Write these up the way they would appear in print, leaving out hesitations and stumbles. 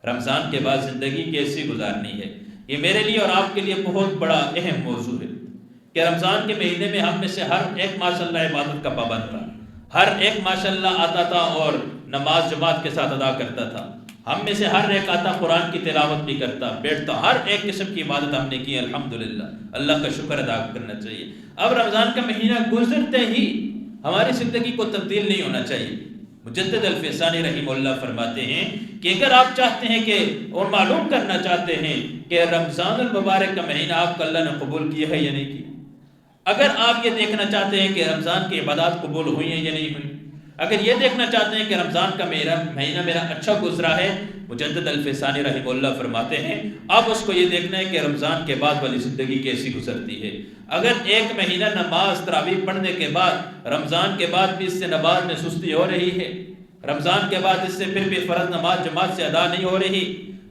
رمضان کے بعد زندگی کیسی گزارنی ہے، یہ میرے لیے اور آپ کے لیے بہت بڑا اہم موضوع ہے کہ رمضان کے مہینے میں ہم میں سے ہر ایک ماشاءاللہ عبادت کا پابند تھا، ہر ایک ماشاءاللہ آتا تھا اور نماز جماعت کے ساتھ ادا کرتا تھا، ہم میں سے ہر ایک آتا قرآن کی تلاوت بھی کرتا بیٹھتا، ہر ایک قسم کی عبادت ہم نے کی الحمدللہ، اللہ کا شکر ادا کرنا چاہیے۔ اب رمضان کا مہینہ گزرتے ہی ہماری زندگی کو تبدیل نہیں ہونا چاہیے۔ مجدد الفیصانی رحمہ اللہ فرماتے ہیں کہ اگر آپ چاہتے ہیں کہ اور معلوم کرنا چاہتے ہیں کہ رمضان المبارک کا مہینہ آپ کا اللہ نے قبول کیا ہے یا نہیں کیا، اگر آپ یہ دیکھنا چاہتے ہیں کہ رمضان کی عبادات قبول ہوئی ہیں یا نہیں ہوئی، اگر یہ دیکھنا چاہتے ہیں کہ رمضان کا مہینہ میرا اچھا گزرا ہے، مجدد الفیصانی رحمہ اللہ فرماتے ہیں اب اس کو یہ دیکھنا ہے کہ رمضان کے بعد والی زندگی کیسی گزرتی ہے۔ اگر ایک مہینہ نماز تراویح پڑھنے کے بعد رمضان کے بعد بھی اس سے نماز میں سستی ہو رہی ہے، رمضان کے بعد اس سے پھر بھی فرض نماز جماعت سے ادا نہیں ہو رہی،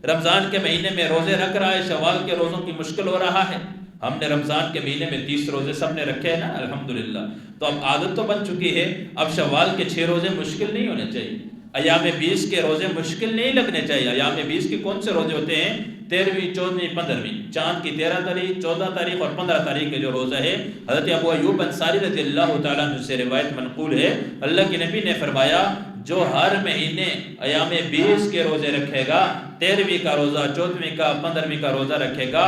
رمضان کے مہینے میں روزے رکھ رہا ہے، شوال کے روزوں کی مشکل ہو رہا ہے، ہم نے رمضان کے مہینے میں 30 روزے سب نے رکھے ہیں نا الحمدللہ، تو اب عادت تو بن چکی ہے، اب شوال کے 6 روزے مشکل نہیں ہونے چاہیے، ایام 20 کے روزے مشکل نہیں لگنے چاہیے۔ ایام 20 کے کون سے روزے ہوتے ہیں؟ 13ویں 14ویں 15ویں، چاند کی 13 تاریخ 14 تاریخ اور 15 تاریخ کے جو روزہ ہے، حضرت ابو ایوب انصاری رضی اللہ تعالیٰ عنہ سے روایت منقول ہے، اللہ کے نبی نے فرمایا جو ہر مہینے ایام 20 کے روزے رکھے گا، 13ویں کا روزہ، 14ویں کا، 15ویں کا روزہ رکھے گا،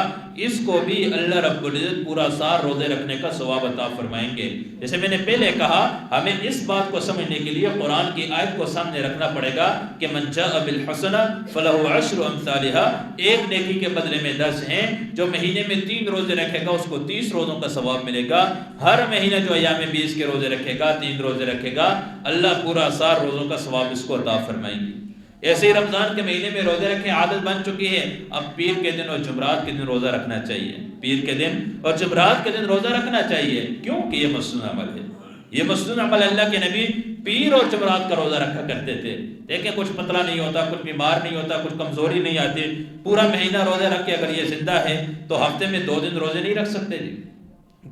اس کو بھی اللہ رب العزت پورا سال روزے رکھنے کا ثواب عطا فرمائیں گے۔ جیسے میں نے پہلے کہا، ہمیں اس بات کو سمجھنے کے لیے قرآن کی آیت کو سامنے رکھنا پڑے گا کہ من جاء بالحسنہ فلہ عشر امثالھا، ایک نیکی کے بدلے میں 10 ہیں، جو مہینے میں 3 روزے رکھے گا اس کو 30 روزوں کا ثواب ملے گا، ہر مہینہ جو ایام 20 کے روزے رکھے گا، 3 روزے رکھے گا، اللہ پورا سال روزوں کا ثواب اس کو عطا فرمائیں گے۔ ایسے ہی رمضان کے مہینے میں روزے رکھیں عادت بن چکی ہے، اب پیر کے دن اور جمعرات کے دن روزہ رکھنا چاہیے، پیر کے دن اور جمعرات کے دن روزہ رکھنا چاہیے، کیوں کہ یہ مسنون عمل ہے، یہ مسنون عمل۔ اللہ کے نبی پیر اور جمعرات کا روزہ رکھا کرتے تھے، دیکھیں کچھ پتلا نہیں ہوتا، کچھ بیمار نہیں ہوتا، کچھ کمزوری نہیں آتی، پورا مہینہ روزہ رکھ کے اگر یہ زندہ ہے تو ہفتے میں 2 دن روزے نہیں رکھ سکتے جی،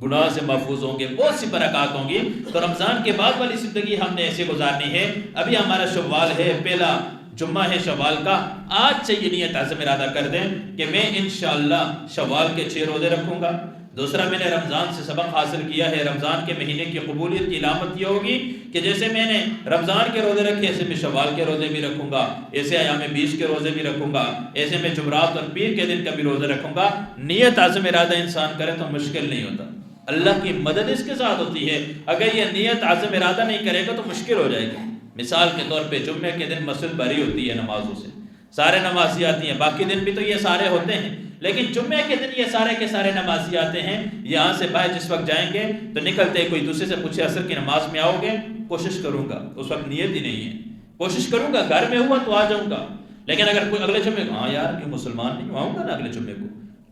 گناہ سے محفوظ ہوں گے، بہت سی برکات ہوں گی۔ تو رمضان کے بعد والی زندگی ہم نے ایسے گزارنی ہے۔ ابھی ہمارا شوال ہے، پہلا جمعہ ہے شوال کا، آج سے یہ نیت عزم ارادہ کر دیں کہ میں انشاءاللہ شوال کے 6 روزے رکھوں گا۔ دوسرا، میں نے رمضان سے سبق حاصل کیا ہے، رمضان کے مہینے کی قبولیت کی علامت یہ ہوگی کہ جیسے میں نے رمضان کے روزے رکھے ایسے میں شوال کے روزے بھی رکھوں گا، ایسے ایام 20 کے روزے بھی رکھوں گا، ایسے میں جمعرات اور پیر کے دن کا بھی روزے رکھوں گا۔ نیت عزم ارادہ انسان کرے تو مشکل نہیں ہوتا، اللہ کی مدد اس کے ساتھ ہوتی ہے۔ اگر یہ نیت عزم ارادہ نہیں کرے گا تو مشکل ہو جائے گی۔ مثال کے طور پہ جمعے کے دن مسجد بھری ہوتی ہے نمازوں سے، سارے نمازی آتی ہیں، باقی دن بھی تو یہ سارے ہوتے ہیں، لیکن جمعے کے دن یہ سارے کے سارے نمازی آتے ہیں۔ یہاں سے باہر جس وقت جائیں گے تو نکلتے کوئی دوسرے سے پوچھے عصر کی نماز میں آؤ گے؟ کوشش کروں گا، اس وقت نیت ہی نہیں ہے، کوشش کروں گا، گھر میں ہوا تو آ جاؤں گا، لیکن اگر کوئی اگلے جمعے کو، ہاں یار کہ مسلمان نہیں آؤں گا نا اگلے جمعے کو،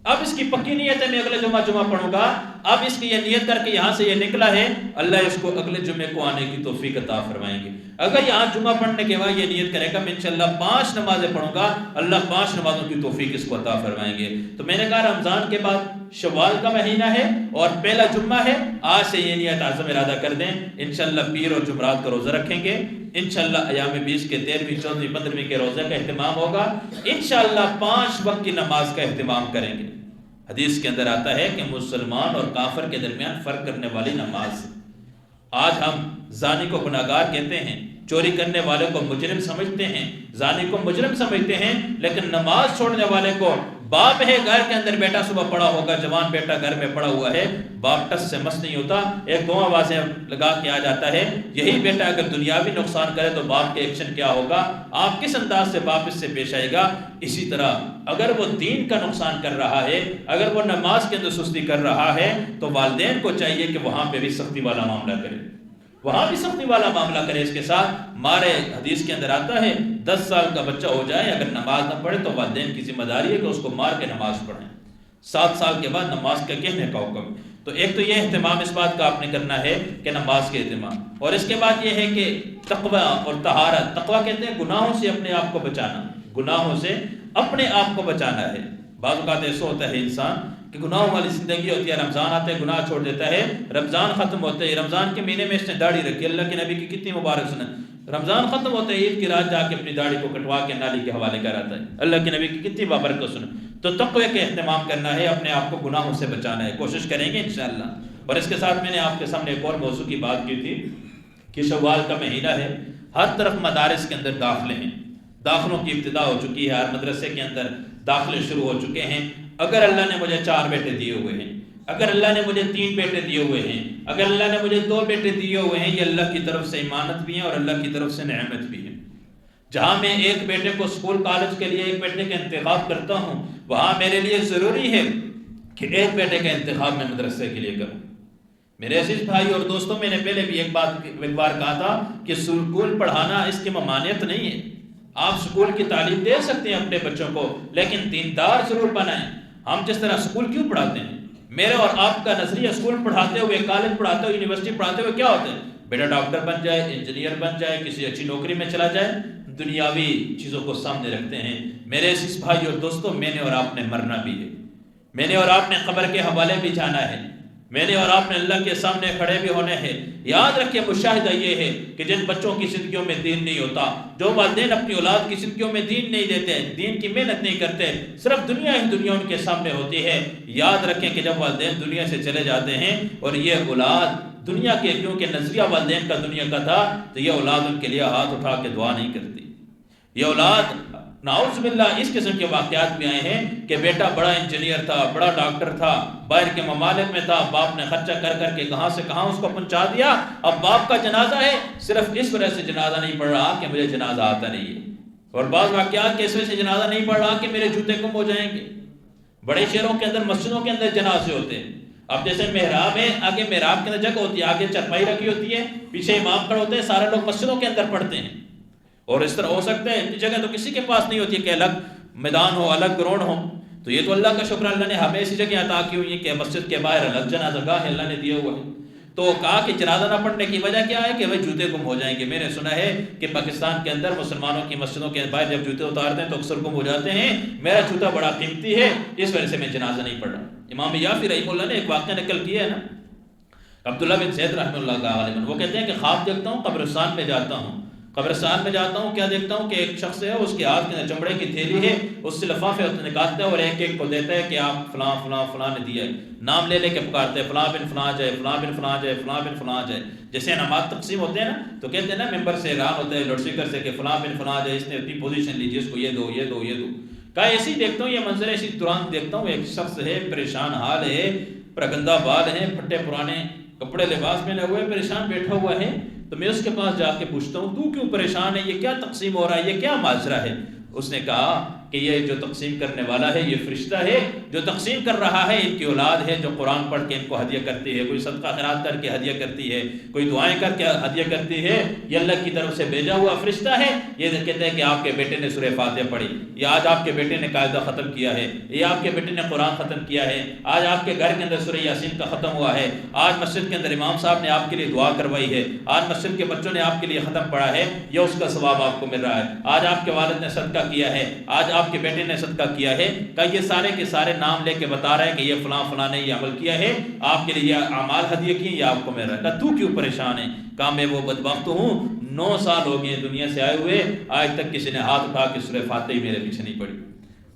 اب اس کی پکی نیت ہے میں اگلے جمعہ پڑھوں گا، اب اس کی یہ نیت کر کے یہاں سے یہ نکلا ہے، اللہ اس کو اگلے جمعے کو آنے کی توفیق عطا فرمائیں گے۔ اگر یہاں جمعہ پڑھنے کے بعد یہ نیت کرے گا میں انشاءاللہ 5 نمازیں پڑھوں گا، اللہ 5 نمازوں کی توفیق اس کو عطا فرمائیں گے۔ تو میں نے کہا رمضان کے بعد شوال کا مہینہ ہے اور پہلا جمعہ ہے، آج سے یہ نیت عزم ارادہ کر دیں، انشاءاللہ پیر اور جمعرات کا روزہ رکھیں گے، انشاءاللہ ایام 20 کے 13ویں 14ویں 15ویں کے روزے کا اہتمام ہوگا، انشاءاللہ 5 وقت کی نماز کا اہتمام کریں گے۔ حدیث کے اندر آتا ہے کہ مسلمان اور کافر کے درمیان فرق کرنے والی نماز۔ آج ہم زانی کو گناہگار کہتے ہیں، چوری کرنے والے کو مجرم سمجھتے ہیں، زانی کو مجرم سمجھتے ہیں، لیکن نماز چھوڑنے والے کو باپ ہے گھر کے اندر، بیٹا صبح پڑا ہوگا، جوان بیٹا گھر میں پڑا ہوا ہے، باپ ٹس سے مس نہیں ہوتا، ایک 2 آوازیں لگا کے آ جاتا ہے، یہی بیٹا اگر دنیاوی نقصان کرے تو باپ کے ایکشن کیا ہوگا، آپ کس انداز سے باپ اس سے پیش آئے گا۔ اسی طرح اگر وہ دین کا نقصان کر رہا ہے، اگر وہ نماز کے اندر سستی کر رہا ہے تو والدین کو چاہیے کہ وہاں پہ بھی سختی والا معاملہ کرے، وہاں بھی سختی والا معاملہ کرے۔ اس کے ساتھ مارے حدیث کے اندر آتا ہے 10 سال کا بچہ ہو جائے اگر نماز نہ پڑھے تو والدین کی ذمہ داری ہے کہ اس کو مار کے نماز پڑھیں، 7 سال کے بعد نماز کا کہنے کا حکم۔ تو ایک تو یہ اہتمام اس بات کا آپ نے کرنا ہے کہ نماز کے اہتمام، اور اس کے بعد یہ ہے کہ تقوی اور طہارت۔ تقوی کہتے ہیں گناہوں سے اپنے آپ کو بچانا، گناہوں سے اپنے آپ کو بچانا ہے۔ بعض اوقات ایسا ہوتا ہے انسان کہ گناہوں والی زندگی ہوتی ہے، رمضان آتے گناہ چھوڑ دیتا ہے، رمضان ختم ہوتے ہیں، رمضان کے مہینے میں اس نے داڑھی رکھی، اللہ کے نبی کی کتنی مبارک سنت، رمضان ختم ہوتا ہے عید کی رات جا کے اپنی داڑھی کو کٹوا کے نالی کے حوالے کر آتا ہے. اللہ کے نبی کی کتنی بابرکت سنیں. تو تقوی کا اہتمام کرنا ہے، اپنے آپ کو گناہوں سے بچانا ہے، کوشش کریں گے انشاءاللہ. اور اس کے ساتھ میں نے آپ کے سامنے ایک اور موضوع کی بات کی تھی کہ شوال کا مہینہ ہے، ہر طرف مدارس کے اندر داخلے ہیں، داخلوں کی ابتدا ہو چکی ہے، ہر مدرسے کے اندر داخلے شروع ہو چکے ہیں. اگر اللہ نے مجھے 4 بیٹے دیے ہوئے ہیں، اگر اللہ نے مجھے 3 بیٹے دیے ہوئے ہیں، اگر اللہ نے مجھے 2 بیٹے دیے ہوئے ہیں، یہ اللہ کی طرف سے امانت بھی ہیں اور اللہ کی طرف سے نعمت بھی ہے. جہاں میں ایک بیٹے کو اسکول کالج کے لیے ایک بیٹے کا انتخاب کرتا ہوں، وہاں میرے لیے ضروری ہے کہ ایک بیٹے کا انتخاب میں مدرسے کے لیے کروں. میرے عزیز بھائی اور دوستوں، میں نے پہلے بھی ایک بار کہا تھا کہ اسکول پڑھانا اس کی ممانعت نہیں ہے. آپ اسکول کی تعلیم دے سکتے ہیں اپنے بچوں کو، لیکن دیندار ضرور بنائیں. ہم جس طرح اسکول کیوں پڑھاتے ہیں، میرے اور آپ کا نظریہ اسکول پڑھاتے ہوئے، کالج پڑھاتے ہوئے، یونیورسٹی پڑھاتے ہوئے کیا ہوتا ہے؟ بیٹا ڈاکٹر بن جائے، انجینئر بن جائے، کسی اچھی نوکری میں چلا جائے، دنیاوی چیزوں کو سامنے رکھتے ہیں. میرے عزیز بھائی اور دوستوں، میں نے اور آپ نے مرنا بھی ہے، میں نے اور آپ نے قبر کے حوالے بھی جانا ہے، میں نے اور آپ نے اللہ کے سامنے کھڑے بھی ہونے ہیں. یاد رکھیں، مشاہدہ یہ ہے کہ جن بچوں کی زندگیوں میں دین نہیں ہوتا، جو والدین اپنی اولاد کی زندگیوں میں دین نہیں دیتے، دین کی محنت نہیں کرتے، صرف دنیا ہی دنیا ان کے سامنے ہوتی ہے. یاد رکھیں کہ جب والدین دنیا سے چلے جاتے ہیں اور یہ اولاد دنیا کے، کیونکہ نظریہ والدین کا دنیا کا تھا، تو یہ اولاد ان کے لیے ہاتھ اٹھا کے دعا نہیں کرتی. یہ اولاد نعوذ باللہ اس قسم کے واقعات بھی آئے ہیں کہ بیٹا بڑا انجینئر تھا، بڑا ڈاکٹر تھا، باہر کے ممالک میں تھا، باپ نے خرچہ کر کر کے کہاں سے کہاں اس کو پہنچا دیا. اب باپ کا جنازہ ہے، صرف اس وجہ سے جنازہ نہیں پڑھ رہا کہ مجھے جنازہ آتا نہیں ہے، اور بعض واقعات کے اس وجہ سے جنازہ نہیں پڑھ رہا کہ میرے جوتے گم ہو جائیں گے. بڑے شہروں کے اندر مسجدوں کے اندر جنازے ہوتے ہیں. اب جیسے محراب ہے، آگے محراب کے اندر جگہ ہوتی ہے، آگے چرپائی رکھی ہوتی ہے، پیچھے امام کھڑے ہوتے ہیں، سارے لوگ مسجدوں کے اندر پڑھتے ہیں. اور اس طرح ہو سکتا ہے اتنی جگہ تو کسی کے پاس نہیں ہوتی ہے کہ الگ میدان ہو، الگ گراؤنڈ ہو. تو یہ تو اللہ کا شکر، اللہ نے ہمیں ایسی جگہ عطا کی ہوئی ہے کہ مسجد کے باہر الگ جنازہ گاہ اللہ نے دیا ہوا ہے. تو کہا کہ جنازہ نہ پڑھنے کی وجہ کیا ہے کہ وہ جوتے گم ہو جائیں گے. میں نے سنا ہے کہ پاکستان کے اندر مسلمانوں کی مسجدوں کے باہر جب جوتے اتارتے ہیں تو اکثر گم ہو جاتے ہیں. میرا جوتا بڑا قیمتی ہے، اس وجہ سے میں جنازہ نہیں پڑھ رہا. امام یافی رحمہ اللہ نے ایک واقعہ نقل کیا ہے نا، عبداللہ بن زید رحمہ اللہ کا غالباً، وہ کہتے ہیں کہ خواب دیکھتا ہوں، قبرستان میں جاتا ہوں، قبرستان میں جاتا ہوں، کیا دیکھتا ہوں کہ ایک شخص ہے، اس کے ہاتھ کے اندر چمڑے کی تھیلی ہے، اس سے لفافے نکالتا ہے اور ایک ایک کو دیتا ہے کہ آپ فلاں فلاں فلاں نے دیا ہے. نام لے لے کے پکارتے ہیں، فلاں بن فلاں جائے، فلاں بن فلاں جائے، فلاں بن فلاں جائے. جیسے انعامات تقسیم ہوتے ہیں نا، تو کہتے ہیں نا ممبر سے اعلان ہوتا ہے لاؤڈ اسپیکر سے کہ فلاں بن فلاں جائے، اس نے اتنی پوزیشن لی، جس کو یہ دو یہ دو یہ دو. کہا ایسے ہی دیکھتا ہوں، یہ منظر ایسی دوران دیکھتا ہوں، ایک شخص ہے پریشان حال ہے، پرگندہ بال ہیں، پھٹے پرانے کپڑے لباس میں لے ہوئے، پریشان بیٹھا ہوا ہے. تو میں اس کے پاس جا کے پوچھتا ہوں، تو کیوں پریشان ہے، یہ کیا تقسیم ہو رہا ہے، یہ کیا ماجرا ہے؟ اس نے کہا کہ یہ جو تقسیم کرنے والا ہے یہ فرشتہ ہے، جو تقسیم کر رہا ہے ان کی اولاد ہے جو قرآن پڑھ کے ان کو ہدیہ کرتی ہے، کوئی صدقہ خیرات کر کے ہدیہ کرتی ہے، کوئی دعائیں کر کے ہدیہ کرتی ہے. یہ اللہ کی طرف سے بھیجا ہوا فرشتہ ہے. یہ کہتے ہیں کہ آپ کے بیٹے نے سورہ فاتحہ پڑھی، یا آج آپ کے بیٹے نے قاعدہ ختم کیا ہے، یا آپ کے بیٹے نے قرآن ختم کیا ہے، آج آپ کے گھر کے اندر سورہ یاسین کا ختم ہوا ہے، آج مسجد کے اندر امام صاحب نے آپ کے لیے دعا کروائی ہے، آج مسجد کے بچوں نے آپ کے لیے ختم پڑھا ہے، یہ اس کا ثواب آپ کو مل رہا ہے، آج آپ کے والد نے صدقہ کیا ہے، آج آپ کے بیٹے نے صدقہ کیا ہے. کہ یہ سارے کے سارے نام لے کے بتا رہے ہیں کہ یہ فلاں فلاں نے یہ عمل کیا ہے، آپ کے لیے یہ اعمال ہدیہ کیے، یہ آپ کو مل رہا ہے. کہ تو کیوں پریشان ہے؟ کہا میں وہ بدبخت ہوں، 9 سال ہو گئے دنیا سے آئے ہوئے، آج تک کسی نے ہاتھ اٹھا کے سورہ فاتحہ میرے پیچھے نہیں پڑھی.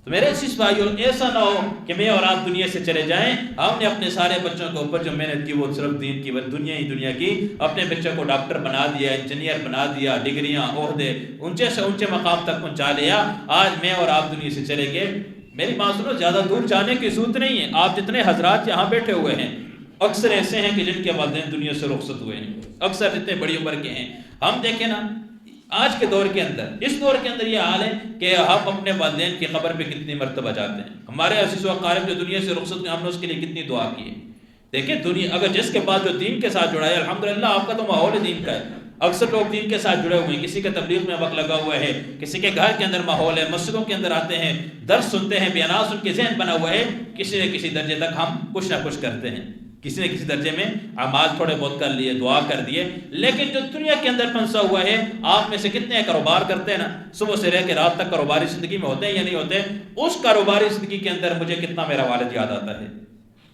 تو میرے عزیز بھائیو، ایسا نہ ہو کہ میں اور آپ دنیا سے چلے جائیں. ہم نے اپنے سارے بچوں کے اوپر جو محنت کی وہ صرف دین کی، دنیا ہی دنیا کی، اپنے بچوں کو ڈاکٹر بنا دیا، انجینئر بنا دیا، ڈگریاں، عہدے اونچے سے اونچے مقام تک پہنچا لیا. آج میں اور آپ دنیا سے چلے گئے. میری بات سنو، زیادہ دور جانے کی ضرورت نہیں ہے. آپ جتنے حضرات یہاں بیٹھے ہوئے ہیں اکثر ایسے ہیں کہ جن کے والدین دنیا سے رخصت ہوئے ہیں، اکثر اتنے بڑی عمر کے ہیں. ہم دیکھیں نا آج کے دور کے اندر، اس دور کے اندر یہ حال ہے کہ ہم اپنے والدین کی قبر پہ کتنی مرتبہ جاتے ہیں. ہمارے عزیز و اقارب جو دنیا سے رخصت ہوئے، ہم نے اس کے لیے کتنی دعا کی ہے. دیکھیں دنیا اگر جس کے بعد جو دین کے ساتھ جڑا ہے، الحمدللہ آپ کا تو ماحول دین کا ہے. اکثر لوگ دین کے ساتھ جڑے ہوئے ہیں، کسی کے تبلیغ میں وقت لگا ہوا ہے، کسی کے گھر کے اندر ماحول ہے، مسجدوں کے اندر آتے ہیں، درس سنتے ہیں، بیانات ان کے ذہن بنا ہوا ہے. کسی نہ کسی درجے تک ہم کچھ نہ کچھ کرتے ہیں، کسی نہ کسی درجے میں اعمال تھوڑے بہت کر لیے، دعا کر دیے. لیکن جو دنیا کے اندر پھنسا ہوا ہے، آپ میں سے کتنے کاروبار کرتے ہیں نا، صبح سے رہ کے رات تک کاروباری زندگی میں ہوتے ہیں یا نہیں ہوتے؟ اس کاروباری زندگی کے اندر مجھے کتنا میرا والد یاد آتا ہے،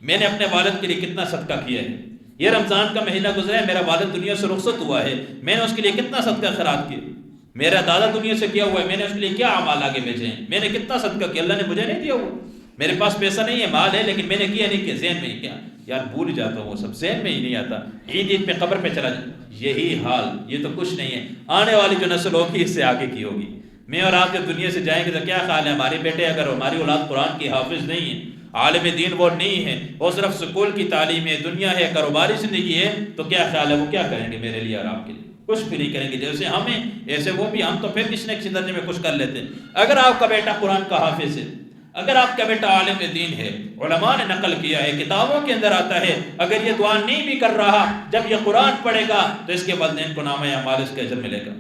میں نے اپنے والد کے لیے کتنا صدقہ کیا ہے. یہ رمضان کا مہینہ گزرا ہے، میرا والد دنیا سے رخصت ہوا ہے، میں نے اس کے لیے کتنا صدقہ خیرات کیا، میرا دادا دنیا سے کیا ہوا ہے، میں نے اس کے لیے کیا اعمال آگے بھیجے ہیں، میں نے کتنا صدقہ کیا، اللہ نے مجھے نہیں دیا ہوا، میرے پاس پیسہ نہیں ہے، مال ہے، لیکن میں نے کیا نہیں کیا، ذہن میں ہی کیا، یار بھول جاتا ہوں وہ سب، ذہن میں ہی نہیں آتا، عید پہ قبر پہ چلا جائے، یہی حال، یہ تو کچھ نہیں ہے، آنے والی جو نسل ہوگی اس سے آگے کی ہوگی۔ میں اور آپ جب دنیا سے جائیں گے تو کیا خیال ہے، ہمارے بیٹے اگر ہماری اولاد قرآن کی حافظ نہیں ہے، عالم دین وہ نہیں ہے، وہ صرف سکول کی تعلیم ہے، دنیا ہے، کاروباری زندگی ہے، تو کیا خیال ہے وہ کیا کریں گے میرے لیے اور آپ کے لیے؟ کچھ بھی نہیں کریں گے، جیسے ہمیں ایسے وہ بھی، ہم تو پھر کسی نہ کسی درجے میں کچھ کر لیتے ہیں۔ اگر آپ کا بیٹا قرآن کا حافظ ہے، اگر آپ کا بیٹا عالم دین ہے، علماء نے نقل کیا ہے، کتابوں کے اندر آتا ہے، اگر یہ دعا نہیں بھی کر رہا، جب یہ قرآن پڑھے گا تو اس کے والدین کو نامہ اعمال اس کے اجر ملے گا۔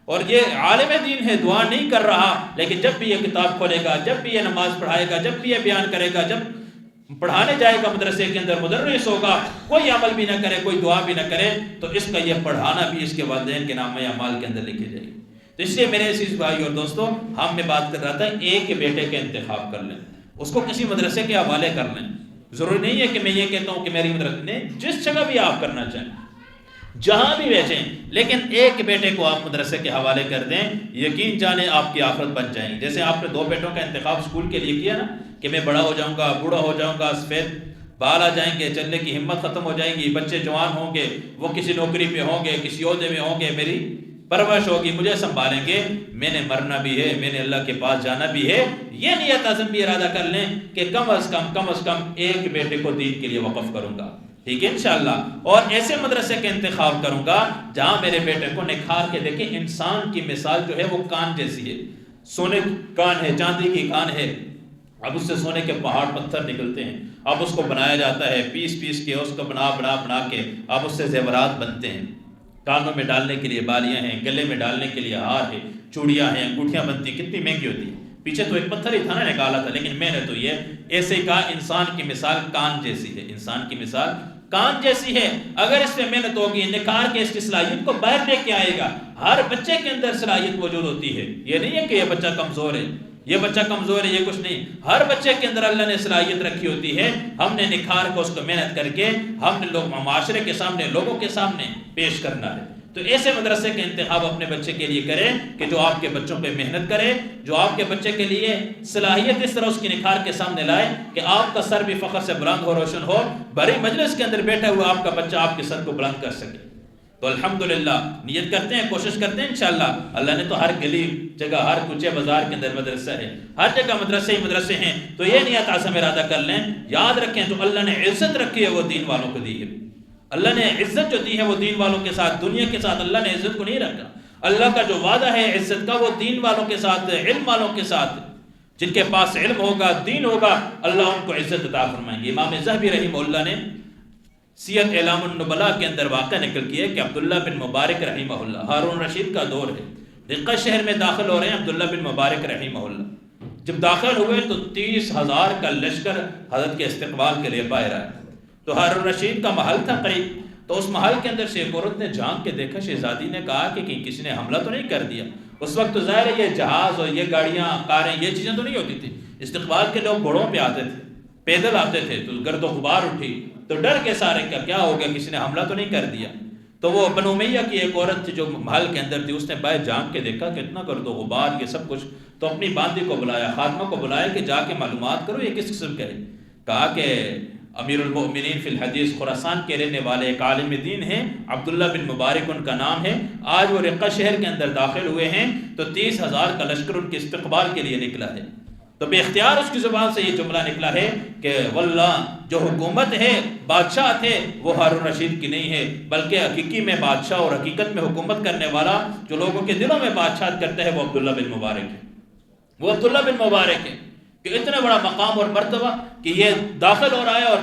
اور یہ عالم دین ہے، دعا نہیں کر رہا، لیکن جب بھی یہ کتاب کھولے گا، جب بھی یہ نماز پڑھائے گا، جب بھی یہ بیان کرے گا، جب پڑھانے جائے گا مدرسے کے اندر، مدرس ہوگا، کوئی عمل بھی نہ کرے، کوئی دعا بھی نہ کرے، تو اس کا یہ پڑھانا بھی اس کے والدین کے نامہ اعمال کے اندر لکھی جائے گی۔ تو اس لیے میرے عزیز بھائی اور دوستو، ہم میں بات کر رہا تھا، ایک بیٹے کا انتخاب کر لیں، اس کو کسی مدرسے کے حوالے کر لیں۔ ضروری نہیں ہے کہ میں یہ کہتا ہوں کہ میری مدرسے نے، جس جگہ بھی آپ کرنا چاہیں، جہاں بھی بھیجیں، لیکن ایک بیٹے کو آپ مدرسے کے حوالے کر دیں، یقین جانیں آپ کی آخرت بن جائیں گی۔ جیسے آپ نے 2 بیٹوں کا انتخاب اسکول کے لیے کیا نا، کہ میں بڑا ہو جاؤں گا، بوڑھا ہو جاؤں گا، سفید بال آ جائیں گے، چلنے کی ہمت ختم ہو جائیں گی، بچے جوان ہوں گے، وہ کسی نوکری پہ ہوں گے، کسی عہدے میں ہوں گے، میری پرورش ہوگی، مجھے سنبھالیں گے، میں نے مرنا بھی ہے، میں نے اللہ کے پاس جانا بھی ہے، یہ نیت عزم بھی ارادہ کر لیں کہ کم از کم ایک بیٹے کو دین کے لیے وقف کروں گا، ٹھیک ہے انشاءاللہ، اور ایسے مدرسے کا انتخاب کروں گا جہاں میرے بیٹے کو نکھار کے دیکھیں۔ انسان کی مثال جو ہے وہ کان جیسی ہے، سونے کی کان ہے، چاندی کی کان ہے، اب اس سے سونے کے پہاڑ پتھر نکلتے ہیں، اب اس کو بنایا جاتا ہے، پیس کے اس کو بنا کے اب اس سے زیورات بنتے ہیں، کانوں میں ڈالنے کے لیے بالیاں ہیں، گلے میں ڈالنے کے لیے ہار ہے، چوڑیاں ہیں، انگوٹھیاں بنتی ہیں، کتنی مہنگی ہوتی ہیں۔ پیچھے تو ایک پتھر ہی تھا نا، نکالا تھا، لیکن میں نے تو یہ ایسے ہی کہا، انسان کی مثال کان جیسی ہے، انسان کی مثال کان جیسی ہے، اگر اس میں محنت ہوگی، نکھار کے اس کی صلاحیت کو باہر لے کے آئے گا۔ ہر بچے کے اندر صلاحیت موجود ہوتی ہے، یہ نہیں ہے کہ یہ بچہ کمزور ہے، یہ بچہ کمزور ہے، یہ کچھ نہیں، ہر بچے کے اندر اللہ نے صلاحیت رکھی ہوتی ہے، ہم نے نکھار کو اس کو محنت کر کے ہم نے معاشرے کے سامنے، لوگوں کے سامنے پیش کرنا ہے۔ تو ایسے مدرسے کا انتخاب اپنے بچے کے لیے کریں کہ جو آپ کے بچوں پہ محنت کرے، جو آپ کے بچے کے لیے صلاحیت اس طرح اس کی نکھار کے سامنے لائے کہ آپ کا سر بھی فخر سے بلند ہو، روشن ہو، بڑی مجلس کے اندر بیٹھا ہوا آپ کا بچہ آپ کے سر کو بلند کر سکے۔ تو الحمدللہ نیت کرتے ہیں، کوشش کرتے ہیں انشاءاللہ، اللہ نے تو ہر گلی جگہ، ہر کوچے بازار کے اندر مدرسہ ہے، ہر جگہ مدرسے ہی مدرسے ہیں، تو یہ نیت عزم ارادہ کر لیں، یاد رکھیں جو اللہ نے عزت رکھی ہے وہ دین والوں کو دی ہے، اللہ نے عزت جو دی ہے وہ دین والوں کے ساتھ، دنیا کے ساتھ اللہ نے عزت کو نہیں رکھا۔ اللہ کا جو وعدہ ہے عزت کا وہ دین والوں کے ساتھ، علم والوں کے ساتھ، جن کے پاس علم ہوگا، دین ہوگا، اللہ ان کو عزت عطا فرمائیں گے۔ امام ذہبی رحمہ اللہ نے سیرت اعلام النبلاء کے اندر واقعہ نقل کیا ہے کہ عبداللہ بن مبارک رحمہ اللہ، ہارون رشید کا دور ہے، رقہ شہر میں داخل ہو رہے ہیں عبداللہ بن مبارک رحمہ اللہ، جب داخل ہوئے تو 30,000 کا لشکر حضرت کے استقبال کے لیے باہر آیا، تو ہارون رشید کا محل تھا قریب، تو اس محل کے اندر سے ایک عورت نے جھانک کے دیکھا، شہزادی نے کہا کہ کسی نے حملہ تو نہیں کر دیا؟ اس وقت تو ظاہر ہے یہ جہاز اور یہ گاڑیاں، کاریں، یہ چیزیں تو نہیں ہوتی تھی، استقبال کے لوگ گھوڑوں پہ آتے تھے، پیدل آتے تھے، تو گرد و غبار اٹھی، تو ڈر کے سارے کیا ہو گیا، کسی نے حملہ تو نہیں کر دیا؟ تو وہ بنو امیہ کی ایک عورت تھی جو محل کے اندر تھی، اس نے باہر جھانک کے دیکھا کہ اتنا گرد و غبار، یہ سب کچھ، تو اپنی باندی کو بلایا، خادمہ کو بلایا کہ جا کے معلومات کرو یہ کس قسم کا ہے۔ کہا کہ امیر المؤمنین فی الحدیث خراسان کے رہنے والے ایک عالم دین ہیں، عبداللہ بن مبارک ان کا نام ہے، آج وہ رقہ شہر کے اندر داخل ہوئے ہیں، تو 30,000 کا لشکر ان کے استقبال کے لیے نکلا ہے۔ تو بے اختیار اس کی زبان سے یہ جملہ نکلا ہے کہ واللہ جو حکومت ہے، بادشاہ تھے، وہ ہارون رشید کی نہیں ہے، بلکہ حقیقی میں بادشاہ اور حقیقت میں حکومت کرنے والا، جو لوگوں کے دلوں میں بادشاہت کرتا ہے، وہ عبداللہ بن مبارک ہے، وہ عبداللہ بن مبارک ہے۔ کہ اتنا بڑا مقام اور مرتبہ کہ یہ داخل ہو رہا ہے اور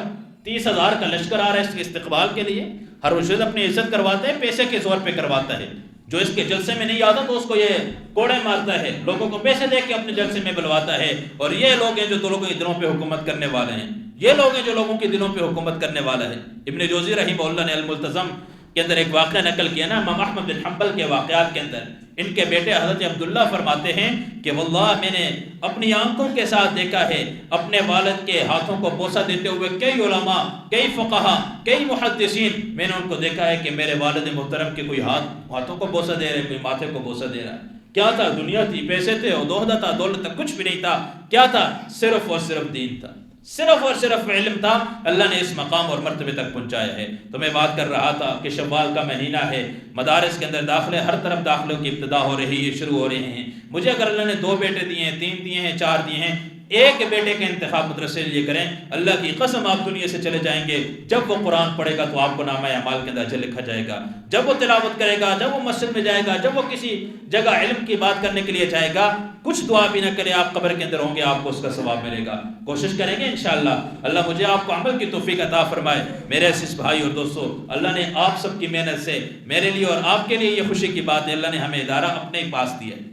30,000 کا لشکر آ رہا ہے اس کے استقبال کے لیے۔ ہارون رشید اپنی عزت کرواتے ہیں، پیسے کے زور پہ کرواتا ہے، جو اس کے جلسے میں نہیں آتا تو اس کو یہ کوڑے مارتا ہے، لوگوں کو پیسے دے کے اپنے جلسے میں بلواتا ہے، اور یہ لوگ ہیں جو لوگوں کے دلوں پہ حکومت کرنے والے ہیں، یہ لوگ ہیں جو لوگوں کے دلوں پہ حکومت کرنے والا ہے۔ ابن جوزی رحمہ اللہ نے الملتزم کے اندر ایک واقعہ نقل کیا نا امام احمد بن حنبل کے واقعات کے اندر، ان کے بیٹے حضرت عبداللہ فرماتے ہیں کہ واللہ میں نے اپنی آنکھوں کے ساتھ دیکھا ہے اپنے والد کے ہاتھوں کو بوسہ دیتے ہوئے کئی علماء، کئی فقہا، کئی محدثین، میں نے ان کو دیکھا ہے کہ میرے والد محترم کے کوئی ہاتھوں کو بوسہ دے رہے، کوئی ماتھے کو بوسہ دے رہا ہے۔ کیا تھا؟ دنیا تھی، پیسے تھے، عہدہ تھا، دولت تھا، کچھ بھی نہیں تھا۔ کیا تھا؟ صرف اور صرف دین تھا، صرف اور صرف علم تھا۔ اللہ نے اس مقام اور مرتبے تک پہنچایا ہے۔ تو میں بات کر رہا تھا کہ شوال کا مہینہ ہے، مدارس کے اندر داخلے، ہر طرف داخلوں کی ابتدا ہو رہی ہے، شروع ہو رہے ہیں۔ مجھے اگر اللہ نے 2 بیٹے دیے ہیں، 3 دیے ہیں، 4 دیے ہیں، ایک بیٹے کا انتخاب مدرسے لیے کریں، اللہ کی قسم آپ دنیا سے چلے جائیں گے، جب وہ قرآن پڑھے گا تو آپ کو نامہ اعمال کے اندر اجر لکھا جائے گا، جب وہ تلاوت کرے گا، جب وہ مسجد میں جائے گا، جب وہ کسی جگہ علم کی بات کرنے کے لیے جائے گا، کچھ دعا بھی نہ کرے، آپ قبر کے اندر ہوں گے، آپ کو اس کا ثواب ملے گا۔ کوشش کریں گے انشاءاللہ، اللہ مجھے آپ کو عمل کی توفیق عطا فرمائے۔ میرے عزیز بھائی اور دوستو، اللہ نے آپ سب کی محنت سے میرے لیے اور آپ کے لیے یہ خوشی کی بات ہے، اللہ نے ہمیں ادارہ اپنے ہی پاس دیا ہے،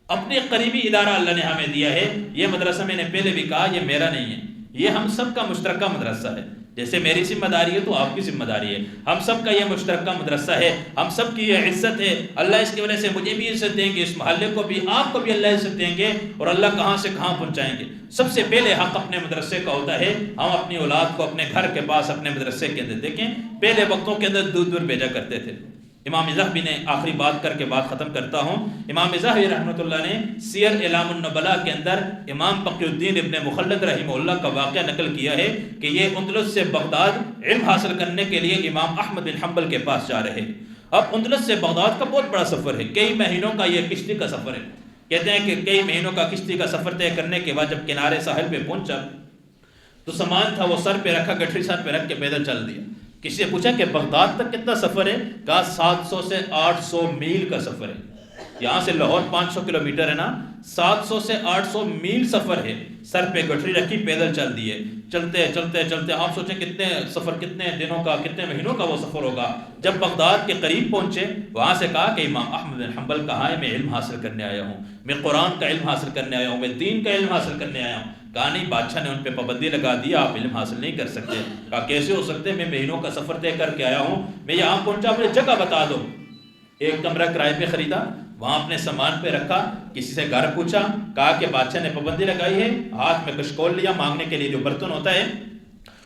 اپنے قریبی ادارہ اللہ نے ہمیں دیا ہے۔ یہ مدرسہ میں نے پہلے بھی کہا یہ میرا نہیں ہے، یہ ہم سب کا مشترکہ مدرسہ ہے۔ جیسے میری ذمہ داری ہے تو آپ کی ذمہ داری ہے، ہم سب کا یہ مشترکہ مدرسہ ہے، ہم سب کی یہ عزت ہے۔ اللہ اس کی وجہ سے مجھے بھی عزت دیں گے، اس محلے کو بھی، آپ کو بھی اللہ عزت دیں گے، اور اللہ کہاں سے کہاں پہنچائیں گے۔ سب سے پہلے حق اپنے مدرسے کا ہوتا ہے، ہم اپنی اولاد کو اپنے گھر کے پاس اپنے مدرسے کے اندر، دیکھیں پہلے وقتوں کے اندر دور دور بھیجا کرتے تھے۔ امام ذہبی نے آخری بات کر کے بات ختم کرتا ہوں، امام ذہبی رحمۃ اللہ نے سیر اعلام النبلاء کے اندر امام تقی الدین ابن مخلد رحمہ اللہ کا واقعہ نقل کیا ہے کہ یہ اندلس سے بغداد علم حاصل کرنے کے لیے امام احمد بن حنبل کے پاس جا رہے۔ اب اندلس سے بغداد کا بہت بڑا سفر ہے، کئی مہینوں کا یہ کشتی کا سفر ہے۔ کہتے ہیں کہ کئی مہینوں کا کشتی کا سفر طے کرنے کے بعد جب کنارے ساحل پہ پہنچا تو سامان تھا وہ سر پہ رکھا، گٹھری سر پہ رکھ کے پیدل چل دیا۔ کسی سے پوچھا کہ بغداد تک کتنا سفر ہے؟ کہا 700 سے 800 میل کا سفر ہے۔ یہاں سے لاہور 500 کلومیٹر ہے نا، 700 سے 800 میل سفر ہے۔ سر پہ گٹھری رکھی، پیدل چل دیے، چلتے چلتے چلتے آپ سوچیں کتنے سفر، کتنے دنوں کا، کتنے مہینوں کا وہ سفر ہوگا۔ جب بغداد کے قریب پہنچے وہاں سے کہا کہ امام احمد بن حنبل کہاں ہے؟ میں علم حاصل کرنے آیا ہوں، میں قرآن کا علم حاصل کرنے آیا ہوں، میں دین کا علم حاصل کرنے آیا ہوں۔ کہا نہیں، بادشاہ نے ان پہ پابندی لگا دی، آپ علم حاصل نہیں کر سکتے۔ کہا کیسے ہو سکتے؟ میں مہینوں کا سفر طے کر کے آیا ہوں، میں یہاں پہنچا، مجھے جگہ بتا دو۔ ایک کمرہ کرائے پہ خریدا، وہاں اپنے سامان پہ رکھا، کسی سے گھر پوچھا، کہا کہ بادشاہ نے پابندی لگائی ہے، ہاتھ میں کشکول لیا، مانگنے کے لیے جو برتن ہوتا ہے،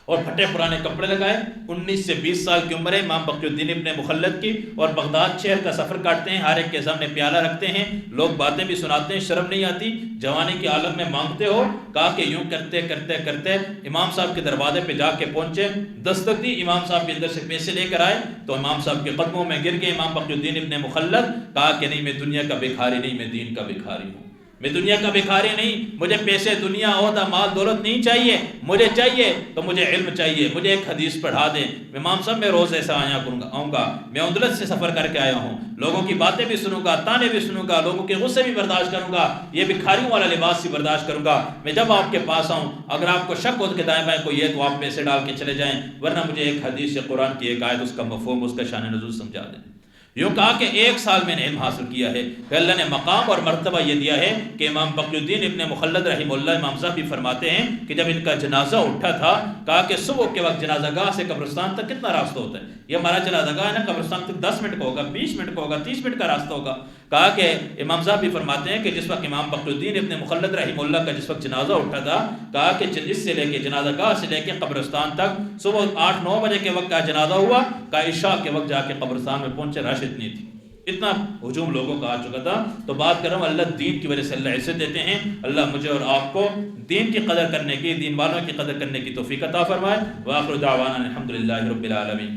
اور پھٹے پرانے کپڑے لگائے۔ 19 سے 20 سال کی عمر ہے امام تقی الدین ابن مخلد کی، اور بغداد شہر کا سفر کاٹتے ہیں، ہر ایک کے سامنے پیالہ رکھتے ہیں، لوگ باتیں بھی سناتے ہیں، شرم نہیں آتی، جوانی کے عالم میں مانگتے ہو۔ کہا کہ یوں کرتے کرتے کرتے امام صاحب کے دروازے پہ جا کے پہنچے، دستک دی، امام صاحب کے اندر سے پیسے لے کر آئے تو امام صاحب کے قدموں میں گر گئے امام تقی الدین ابن مخلد۔ کہا کہ نہیں، میں دنیا کا بھکاری نہیں، میں دین کا بھکاری ہوں، میں دنیا کا بھکاری نہیں، مجھے پیسے، دنیا، عہدہ، مال، دولت نہیں چاہیے، مجھے چاہیے تو مجھے علم چاہیے، مجھے ایک حدیث پڑھا دیں۔ امام صاحب میں روز ایسا آؤں گا، میں اندلس سے سفر کر کے آیا ہوں، لوگوں کی باتیں بھی سنوں گا، تانے بھی سنوں گا، لوگوں کے غصے بھی برداشت کروں گا، یہ بھکاریوں والا لباس بھی برداشت کروں گا۔ میں جب آپ کے پاس آؤں، اگر آپ کو شک ہو کہ دائیں بائیں کوئی ہے تو آپ پیسے ڈال کے چلے جائیں، ورنہ مجھے ایک حدیث سے قرآن کی ایک آیت، اس کا مفہوم، اس کا شان نزول سمجھا دیں۔ یوں کہا کہ 1 سال میں نے علم حاصل کیا ہے۔ کہ اللہ نے مقام اور مرتبہ یہ دیا ہے کہ امام تقی الدین ابن مخلد رحمہ اللہ، امام ذہبی فرماتے ہیں کہ جب ان کا جنازہ اٹھا تھا، کہا کہ صبح کے وقت جنازہ گاہ سے قبرستان تک کتنا راستہ ہوتا ہے؟ یہ ہمارا جنازہ گاہ ہے نا، قبرستان تک 10 منٹ کا ہوگا، 20 منٹ کا ہوگا، 30 منٹ کا راستہ ہوگا۔ کہا کہ امام ذہبی فرماتے ہیں کہ جس وقت امام تقی الدین ابن مخلد رحمہ اللہ کا جس وقت جنازہ اٹھا تھا، کہا کہ اس سے لے کے جنازہ گاہ سے لے کے قبرستان تک صبح 8-9 بجے کے وقت کا جنازہ ہوا، کہ عشاء کے وقت جا کے قبرستان میں پہنچے، رش اتنی تھی، اتنا ہجوم لوگوں کا آ چکا تھا۔ تو بات کر رہا ہوں، اللہ دین کی وجہ سے اللہ عزت دیتے ہیں۔ اللہ مجھے اور آپ کو دین کی قدر کرنے کی، دین والوں کی قدر کرنے کی توفیق عطا فرمائے۔ وآخر دعوانا الحمدللہ رب العالمین۔